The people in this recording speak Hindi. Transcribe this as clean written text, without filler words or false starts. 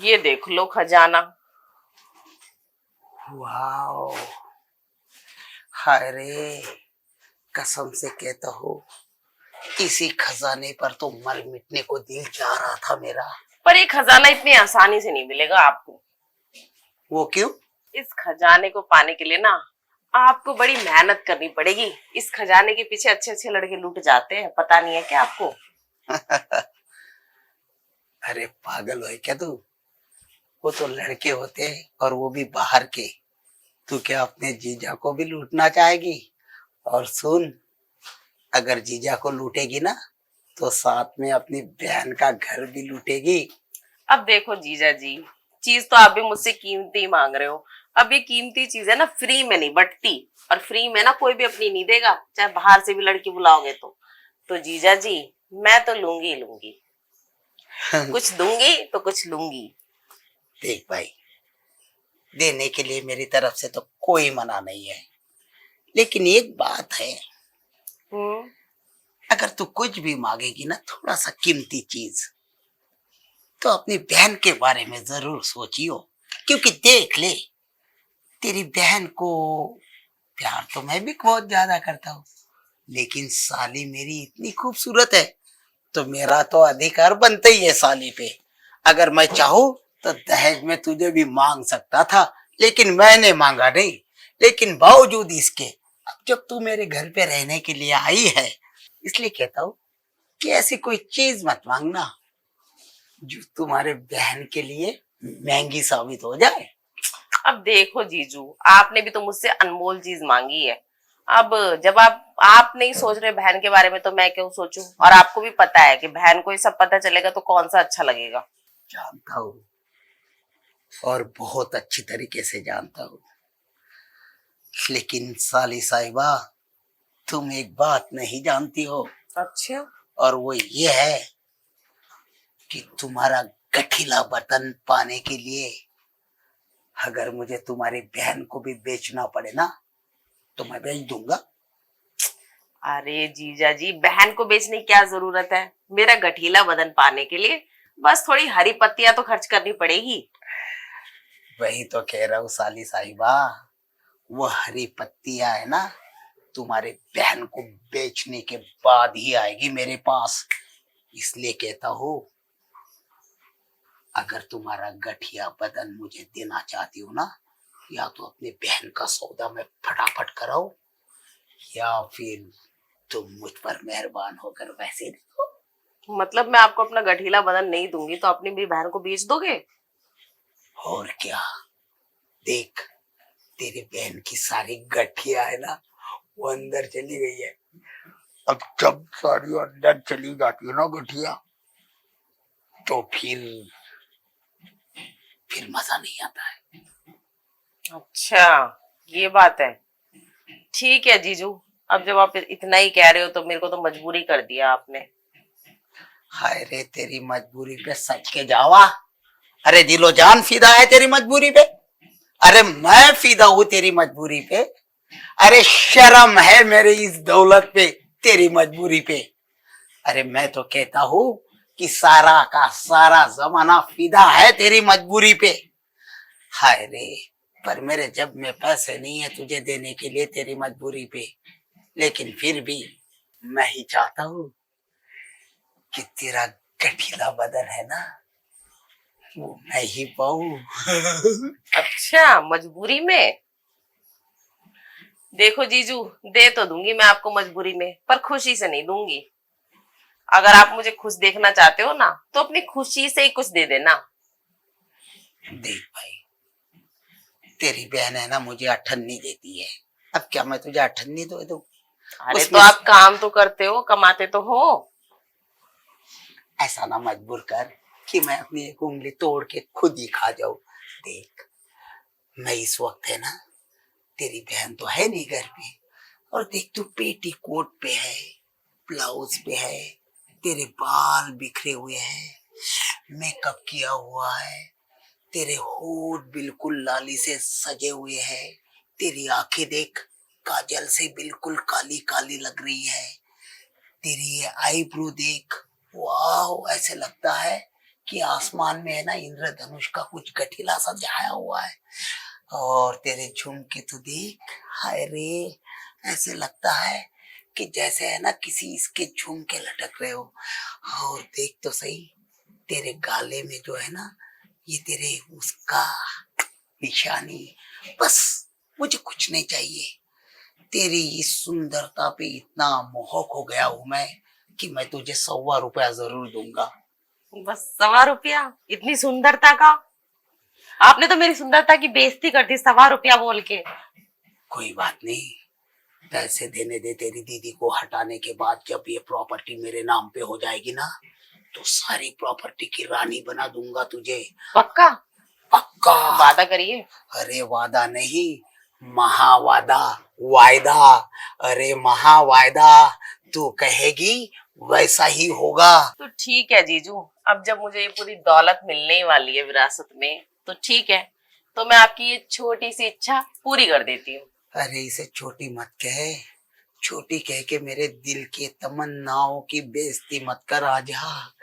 ये देख लो खजाना। वाओ, हाय रे, कसम से कहता हूँ इसी खजाने पर तो मर मिटने को दिल चाह रहा था मेरा। पर ये खजाना इतनी आसानी से नहीं मिलेगा आपको। वो क्यों? इस खजाने को पाने के लिए ना आपको बड़ी मेहनत करनी पड़ेगी। इस खजाने के पीछे अच्छे अच्छे लड़के लूट जाते हैं, पता नहीं है क्या आपको? अरे पागल हो क्या तू? वो तो लड़के होते हैं और वो भी बाहर के। तू क्या अपने जीजा को भी लूटना चाहेगी? और सुन, अगर जीजा को लूटेगी ना तो साथ में अपनी बहन का घर भी लूटेगी। अब देखो जीजा जी, चीज तो आप भी मुझसे कीमती मांग रहे हो। अब ये कीमती चीज है ना, फ्री में नहीं बटती। और फ्री में ना कोई भी अपनी नहीं देगा, चाहे बाहर से भी लड़की बुलाओगे तो जीजा जी, मैं तो लूंगी ही लूंगी। कुछ दूंगी तो कुछ लूंगी। देख भाई, देने के लिए मेरी तरफ से तो कोई मना नहीं है, लेकिन एक बात है, हम्म। अगर तू कुछ भी मांगेगी ना थोड़ा सा कीमती चीज, तो अपनी बहन के बारे में जरूर सोचियो। क्योंकि देख ले, तेरी बहन को प्यार तो मैं भी बहुत ज्यादा करता हूँ, लेकिन साली मेरी इतनी खूबसूरत है तो मेरा तो अधिकार बनता ही है साली पे। अगर मैं चाहूँ तो दहेज में तुझे भी मांग सकता था, लेकिन मैंने मांगा नहीं। लेकिन बावजूद इसके, अब जब तू मेरे घर पे रहने के लिए आई है, इसलिए कहता हूँ कि ऐसी कोई चीज मत मांगना जो तुम्हारे बहन के लिए महंगी साबित हो जाए। अब देखो जीजू, आपने भी तो मुझसे अनमोल चीज मांगी है। अब जब आप नहीं सोच रहे बहन के बारे में तो मैं क्यों सोचूं? और आपको भी पता है कि बहन को ये सब पता चलेगा तो कौन सा अच्छा लगेगा। जानता हूँ, और बहुत अच्छी तरीके से जानता हूँ, लेकिन साली साहिबा, तुम एक बात नहीं जानती हो। अच्छा। और वो ये है कि तुम्हारा गठीला बटन पाने के लिए अगर मुझे तुम्हारी बहन को भी बेचना पड़े ना तो मैं बेच दूंगा। अरे जीजा जी, बहन को बेचने की क्या जरूरत है? मेरा गठीला बदन पाने के लिए बस थोड़ी हरी पत्तियां तो खर्च करनी पड़ेगी। वही तो कह रहा हूँ साली साहिबा, वो हरी पत्तियां है ना तुम्हारे बहन को बेचने के बाद ही आएगी मेरे पास। इसलिए कहता हूँ, अगर तुम्हारा गठिया बदन मुझे देना चाहती हो ना, या तो अपनी बहन का सौदा में फटाफट कराओ, या फिर तुम मुझ पर मेहरबान होकर वैसे देखो। मतलब मैं आपको अपना गठीला बदन नहीं दूंगी तो अपनी भी बहन को बेच दोगे? और क्या, देख, तेरी बहन की सारी गठिया है ना वो अंदर चली गई है। अब जब सारी अंदर चली जाती है ना गठिया, तो फिर मजा नहीं आता है। अच्छा, ये बात है। ठीक है जीजू, अब जब आप इतना ही कह रहे हो तो मेरे को तो मजबूरी कर दिया आपने। हाय रे, तेरी मजबूरी पे सच के जावा। अरे दिलो जान फिदा है तेरी मजबूरी पे। अरे मैं फिदा हूँ तेरी मजबूरी पे। अरे शर्म है मेरी इस दौलत पे तेरी मजबूरी पे। अरे मैं तो कहता हूँ कि सारा का सारा जमाना फिदा है तेरी मजबूरी पे। हाय रे, पर मेरे जब में पैसे नहीं है तुझे देने के लिए तेरी मजबूरी पे, लेकिन फिर भी मैं ही चाहता हूँ कि तेरा गठीला बदन है ना वो मैं ही पाऊं। अच्छा, मजबूरी में? देखो जीजू, दे तो दूंगी मैं आपको मजबूरी में, पर खुशी से नहीं दूंगी। अगर आप मुझे खुश देखना चाहते हो ना तो अपनी खुशी से ही कुछ दे देना। देख भाई, तेरी बहन है ना मुझे अठन्नी देती है, अब क्या मैं तुझे अठन्नी दे दूं? अरे तो उसमें आप काम तो करते हो, कमाते तो हो। ऐसा ना मजबूर कर कि मैं अपनी एक उंगली तोड़ के खुद ही खा जाऊं। देख, मैं इस वक्त है ना, तेरी बहन तो है नहीं घर पे, और देख तू पेटी कोट पे है, ब्लाउज पे है, तेरे बाल बिखरे हुए हैं, मेकअप किया हुआ है, तेरे होठ बिल्कुल लाली से सजे हुए हैं, तेरी आंखें देख काजल से बिल्कुल काली काली लग रही है, तेरी ये आईब्रो देख, वाह, ऐसे लगता है कि आसमान में है ना इंद्रधनुष का कुछ गठिला सा छाया हुआ है, और तेरे झुमके तो देख, हाय रे, ऐसे लगता है कि जैसे है ना किसी इसके झुमके लटक रहे हो। और देख तो सही, तेरे गाले में जो है ना, ये तेरे उसका निशानी। बस मुझे कुछ नहीं चाहिए। तेरी इस सुंदरता पे इतना मोहक हो गया हूं मैं कि मैं तुझे 125 जरूर दूंगा। बस 125? इतनी सुंदरता का? आपने तो मेरी सुंदरता की बेइज्जती कर दी 125 बोल के। कोई बात नहीं, पैसे देने दे। तेरी दीदी को हटाने के बाद जब ये प्रॉपर्टी मेरे नाम पे हो जाएगी ना, तो सारी प्रॉपर्टी की रानी बना दूंगा तुझे। पक्का? पक्का। वादा करिए। अरे वादा नहीं, महावादा, वायदा। अरे महावायदा, तू कहेगी वैसा ही होगा। तो ठीक है जीजू, अब जब मुझे ये पूरी दौलत मिलने ही वाली है विरासत में, तो ठीक है, तो मैं आपकी ये छोटी सी इच्छा पूरी कर देती हूँ। अरे इसे छोटी मत कह, छोटी कह के मेरे दिल की तमन्नाओं की बेइज्जती मत कर आजा।